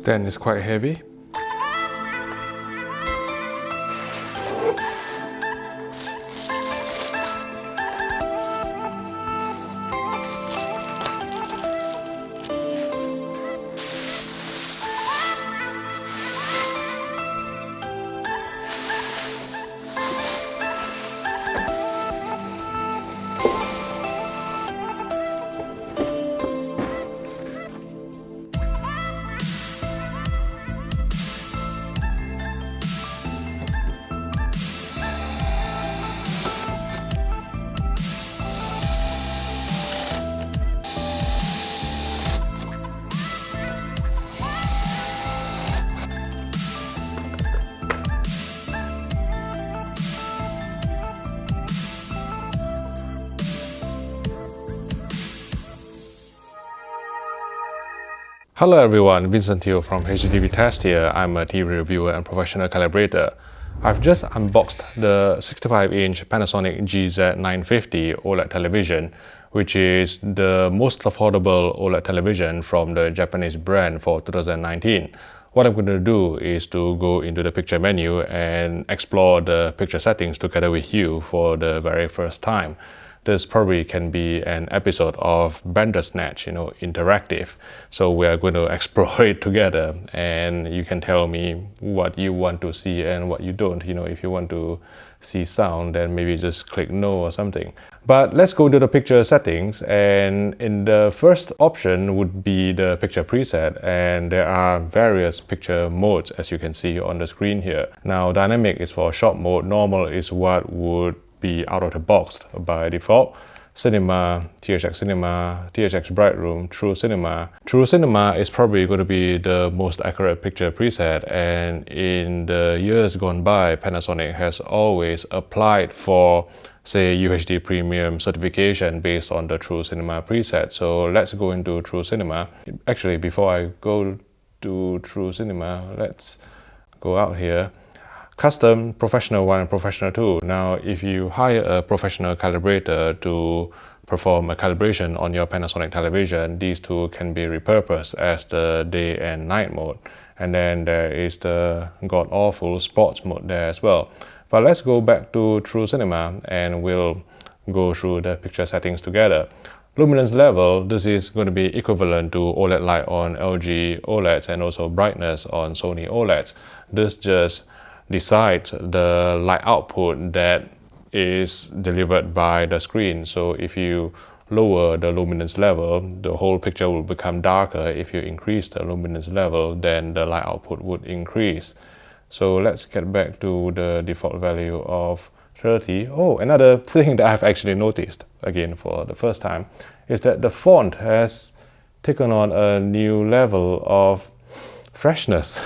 stand is quite heavy. Hello everyone, Vincent here from HDTV Test here. I'm a TV reviewer and professional calibrator. I've just unboxed the 65-inch Panasonic GZ950 OLED television, which is the most affordable OLED television from the Japanese brand for 2019. What I'm going to do is to go into the picture menu and explore the picture settings together with you for the very first time. This probably can be an episode of Bandersnatch, interactive. So we are going to explore it together, and you can tell me what you want to see and what you don't. If you want to see sound, then maybe just click no or something. But let's go to the picture settings, and in the first option would be the picture preset, and there are various picture modes as you can see on the screen here. Now dynamic is for short mode, normal is what would be out of the box by default. Cinema, THX Cinema, THX Bright Room, True Cinema. True Cinema is probably going to be the most accurate picture preset, and in the years gone by, Panasonic has always applied for, say, UHD Premium certification based on the True Cinema preset. So let's go into True Cinema. Actually, before I go to True Cinema, let's go out here. Custom, Professional 1 and Professional 2. Now, if you hire a professional calibrator to perform a calibration on your Panasonic television, these two can be repurposed as the day and night mode. And then there is the god-awful sports mode there as well. But let's go back to True Cinema and we'll go through the picture settings together. Luminance level, this is going to be equivalent to OLED light on LG OLEDs and also brightness on Sony OLEDs. This just decides the light output that is delivered by the screen. So if you lower the luminance level, the whole picture will become darker. If you increase the luminance level, then the light output would increase. So let's get back to the default value of 30. Oh, another thing that I've actually noticed, again for the first time, is that the font has taken on a new level of freshness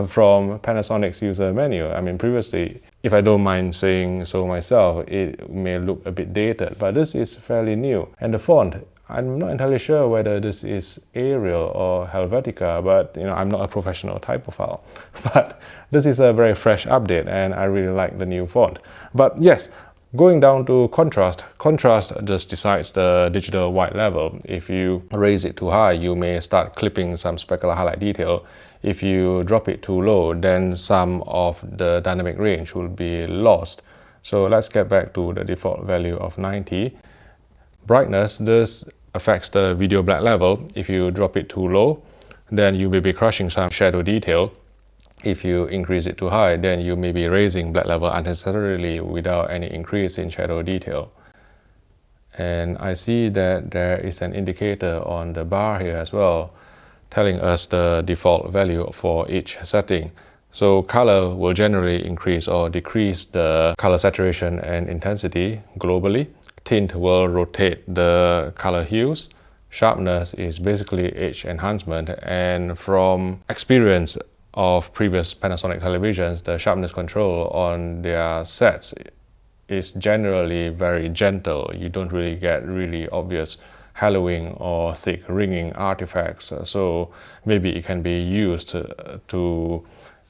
from Panasonic's user menu. I mean, previously, if I don't mind saying so myself, it may look a bit dated, but this is fairly new. And the font, I'm not entirely sure whether this is Arial or Helvetica, but I'm not a professional typophile. But this is a very fresh update, and I really like the new font. But yes, going down to contrast, contrast just decides the digital white level. If you raise it too high, you may start clipping some specular highlight detail. If you drop it too low, then some of the dynamic range will be lost. So let's get back to the default value of 90. Brightness, this affects the video black level. If you drop it too low, then you may be crushing some shadow detail. If you increase it too high, then you may be raising black level unnecessarily without any increase in shadow detail. And I see that there is an indicator on the bar here as well, telling us the default value for each setting. So color will generally increase or decrease the color saturation and intensity globally. Tint will rotate the color hues. Sharpness is basically edge enhancement, and from experience of previous Panasonic televisions, the sharpness control on their sets is generally very gentle. You don't really get really obvious haloing or thick ringing artifacts, so maybe it can be used to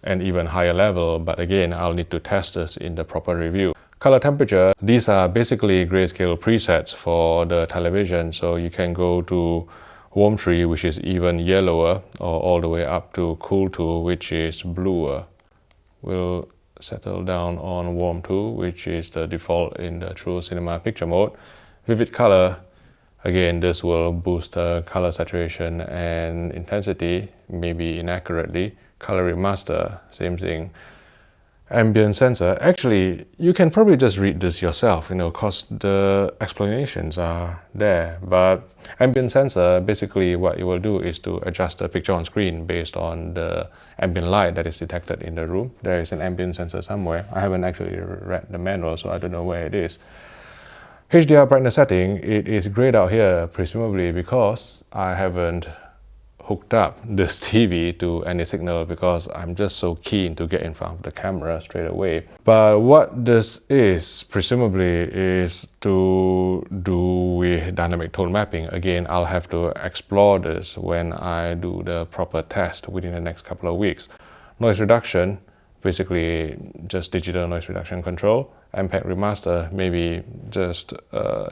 an even higher level, but again, I'll need to test this in the proper review. Color temperature, these are basically grayscale presets for the television, so you can go to warm 3, which is even yellower, or all the way up to cool 2, which is bluer. We'll settle down on warm 2, which is the default in the true cinema picture mode. Vivid color, again, this will boost the color saturation and intensity, maybe inaccurately. Color remaster, same thing. Ambient sensor, actually, you can probably just read this yourself, because the explanations are there. But ambient sensor, basically what it will do is to adjust the picture on screen based on the ambient light that is detected in the room. There is an ambient sensor somewhere. I haven't actually read the manual, so I don't know where it is. HDR brightness setting, it is grayed out here, presumably because I haven't hooked up this TV to any signal, because I'm just so keen to get in front of the camera straight away. But what this is, presumably, is to do with dynamic tone mapping. Again, I'll have to explore this when I do the proper test within the next couple of weeks. Noise reduction, basically just digital noise reduction control. MPEG remaster, maybe just,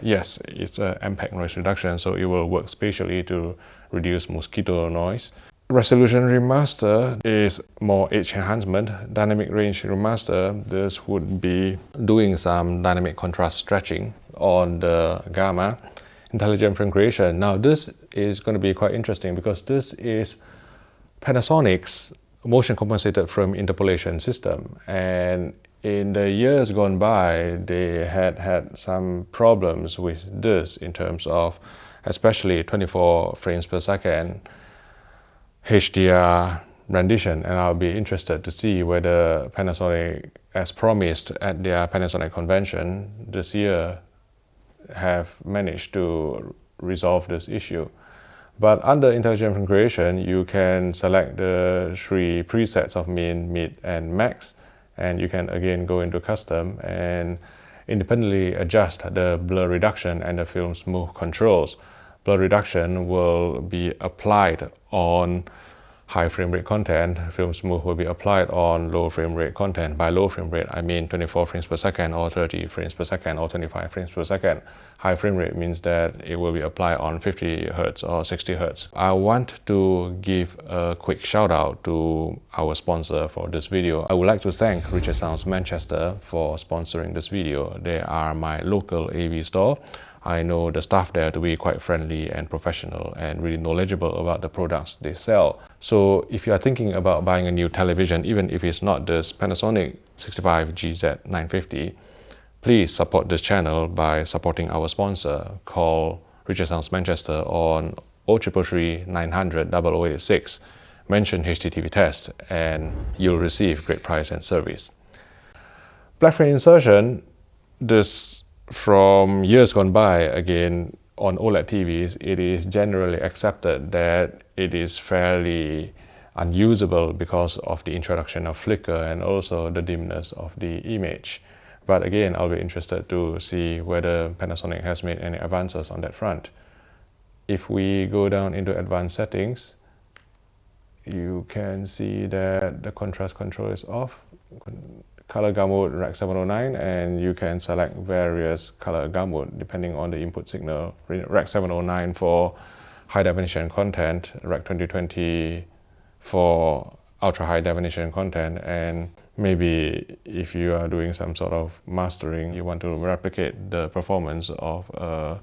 yes, it's a MPEG noise reduction, so it will work spatially to reduce mosquito noise. Resolution remaster is more edge enhancement. Dynamic range remaster, this would be doing some dynamic contrast stretching on the gamma. Intelligent frame creation. Now this is going to be quite interesting, because this is Panasonic's motion compensated frame interpolation system, and in the years gone by, they had some problems with this in terms of especially 24 frames per second HDR rendition, and I'll be interested to see whether Panasonic, as promised at their Panasonic convention this year, have managed to resolve this issue. But under intelligent frame creation, you can select the 3 presets of min, mid, and max, and you can again go into custom and independently adjust the blur reduction and the film smooth controls. Blur reduction will be applied on high frame rate content. Film smooth will be applied on low frame rate content. By low frame rate, I mean 24 frames per second or 30 frames per second or 25 frames per second. High frame rate means that it will be applied on 50 Hz or 60 Hz. I want to give a quick shout out to our sponsor for this video. I would like to thank Richard Sounds Manchester for sponsoring this video. They are my local AV store. I know the staff there to be quite friendly and professional and really knowledgeable about the products they sell. So if you are thinking about buying a new television, even if it's not this Panasonic 65GZ950, please support this channel by supporting our sponsor. Call Richard Sounds Manchester on 0333 900 0086. Mention HDTV test and you'll receive great price and service. Black frame insertion, this from years gone by, again, on OLED TVs, it is generally accepted that it is fairly unusable because of the introduction of flicker and also the dimness of the image. But again, I'll be interested to see whether Panasonic has made any advances on that front. If we go down into advanced settings, you can see that the contrast control is off. Color gamut Rec 709, and you can select various color gamut depending on the input signal. Rec 709 for high definition content, Rec 2020 for ultra high definition content, and maybe if you are doing some sort of mastering, you want to replicate the performance of a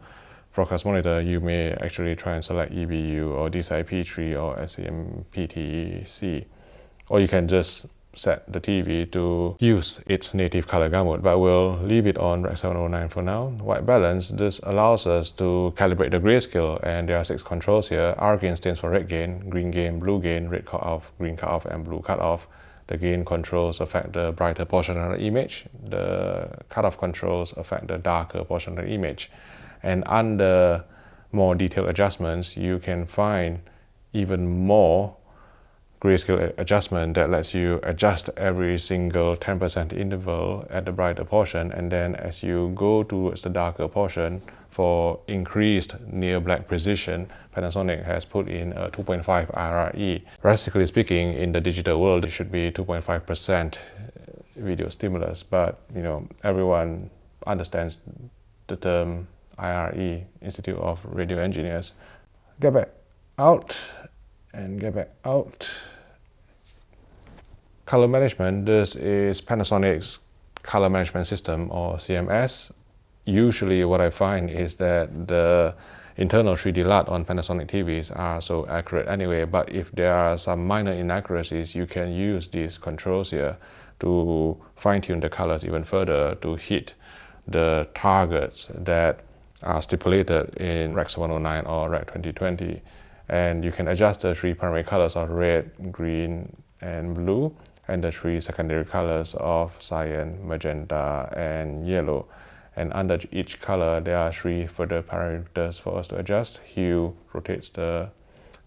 broadcast monitor, you may actually try and select EBU or DCI-P3 or SEM-PTC, or you can just set the TV to use its native color gamut, but we'll leave it on Rec 709 for now. White balance, this allows us to calibrate the grayscale, and there are 6 controls here. R gain stands for red gain, green gain, blue gain, red cutoff, green cutoff, and blue cutoff. The gain controls affect the brighter portion of the image. The cutoff controls affect the darker portion of the image. And under more detailed adjustments, you can find even more grayscale adjustment that lets you adjust every single 10% interval at the brighter portion, and then as you go towards the darker portion for increased near black precision, Panasonic has put in a 2.5 IRE. Realistically speaking, in the digital world, it should be 2.5% video stimulus, but everyone understands the term IRE, Institute of Radio Engineers. Get back. out and get back out. Color management, this is Panasonic's color management system, or CMS. Usually what I find is that the internal 3D LUT on Panasonic TVs are so accurate anyway, but if there are some minor inaccuracies, you can use these controls here to fine-tune the colors even further to hit the targets that are stipulated in Rec 709 or Rec 2020. And you can adjust the three primary colors of red, green, and blue, and the three secondary colors of cyan, magenta, and yellow. And under each color, there are three further parameters for us to adjust. Hue rotates the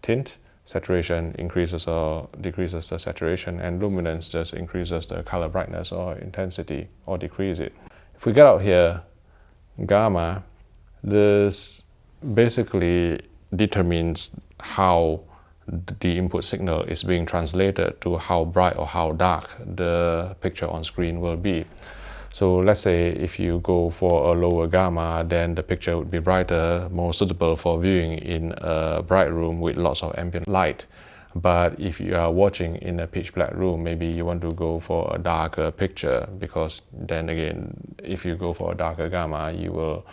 tint, saturation increases or decreases the saturation, and luminance just increases the color brightness or intensity or decrease it. If we get out here, gamma, this basically determines how the input signal is being translated to how bright or how dark the picture on screen will be. So let's say if you go for a lower gamma, then the picture would be brighter, more suitable for viewing in a bright room with lots of ambient light. But if you are watching in a pitch black room, maybe you want to go for a darker picture, because then again, if you go for a darker gamma, you will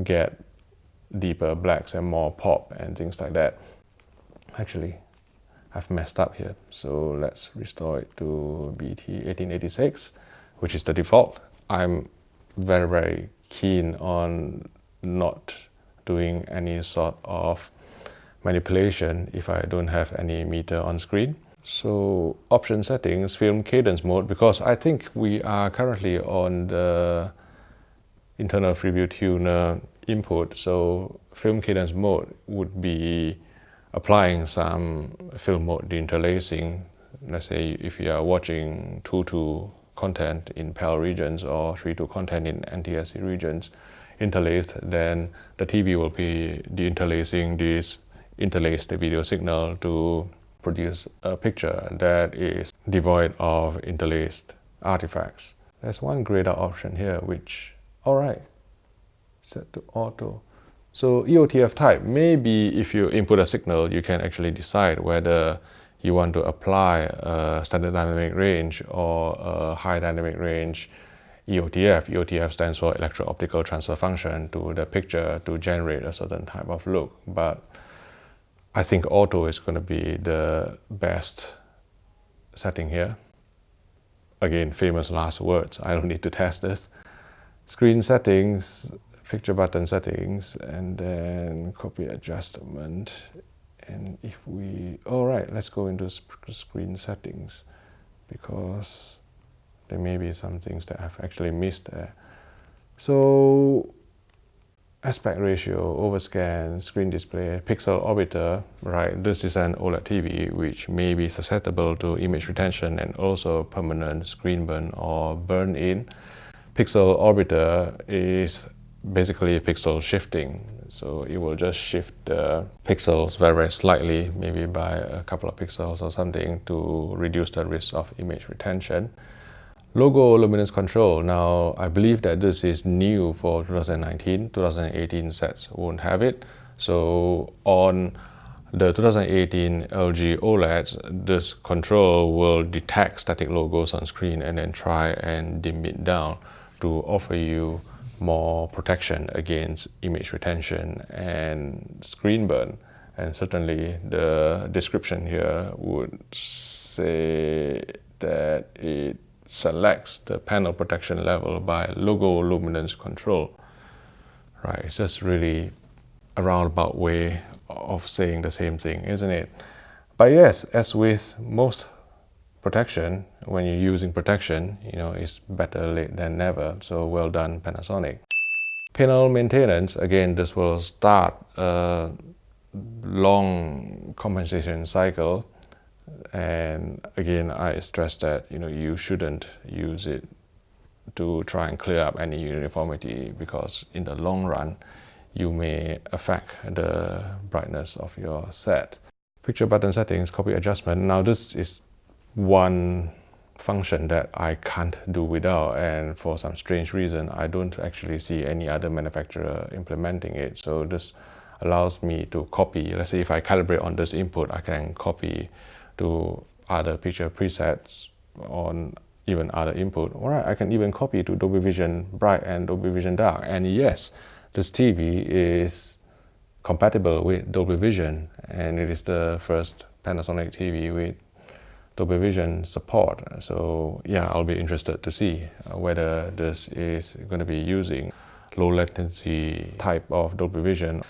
get deeper blacks and more pop and things like that. Actually, I've messed up here, so let's restore it to BT 1886, which is the default. I'm very keen on not doing any sort of manipulation if I don't have any meter on screen. So option settings, film cadence mode, because I think we are currently on the internal freeview tuner input, so film cadence mode would be applying some film mode deinterlacing. Let's say if you are watching 2:2 content in PAL regions or 3:2 content in NTSC regions interlaced, then the TV will be deinterlacing this interlaced video signal to produce a picture that is devoid of interlaced artifacts. There's one grayed out option here, which, alright, set to auto. So EOTF type, maybe if you input a signal, you can actually decide whether you want to apply a standard dynamic range or a high dynamic range EOTF. EOTF stands for electro-optical transfer function to the picture to generate a certain type of look. But I think auto is going to be the best setting here. Again, famous last words, I don't need to test this. Screen settings, picture button settings, and then copy adjustment. And if we, alright, let's go into screen settings, because there may be some things that I've actually missed there. So aspect ratio, overscan, screen display, pixel orbiter, right? This is an OLED TV which may be susceptible to image retention and also permanent screen burn or burn in. Pixel orbiter is basically pixel shifting. So it will just shift the pixels very slightly, maybe by a couple of pixels or something, to reduce the risk of image retention. Logo luminance control. Now, I believe that this is new for 2019. 2018 sets won't have it. So on the 2018 LG OLEDs, this control will detect static logos on screen and then try and dim it down to offer you more protection against image retention and screen burn. And certainly the description here would say that it selects the panel protection level by logo luminance control. Right, it's just really a roundabout way of saying the same thing, isn't it? But yes, as with most protection, when you're using protection, it's better late than never. So well done, Panasonic. Panel maintenance, again, this will start a long compensation cycle. And again, I stress that you shouldn't use it to try and clear up any uniformity, because in the long run, you may affect the brightness of your set. Picture button settings, copy adjustment. Now this is one function that I can't do without, and for some strange reason I don't actually see any other manufacturer implementing it. So this allows me to copy. Let's say if I calibrate on this input, I can copy to other picture presets on even other input. Alright, I can even copy to Dolby Vision Bright and Dolby Vision Dark. And yes, this TV is compatible with Dolby Vision, and it is the first Panasonic TV with Dolby Vision support. So yeah, I'll be interested to see whether this is going to be using low latency type of Dolby Vision.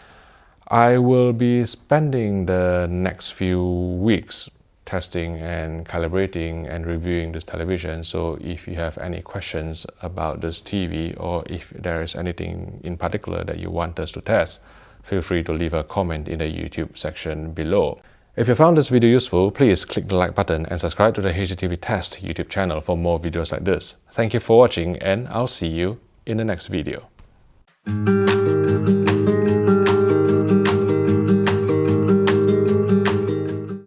I will be spending the next few weeks testing and calibrating and reviewing this television. So if you have any questions about this TV, or if there is anything in particular that you want us to test, feel free to leave a comment in the YouTube section below. If you found this video useful, please click the like button and subscribe to the HDTV Test YouTube channel for more videos like this. Thank you for watching, and I'll see you in the next video.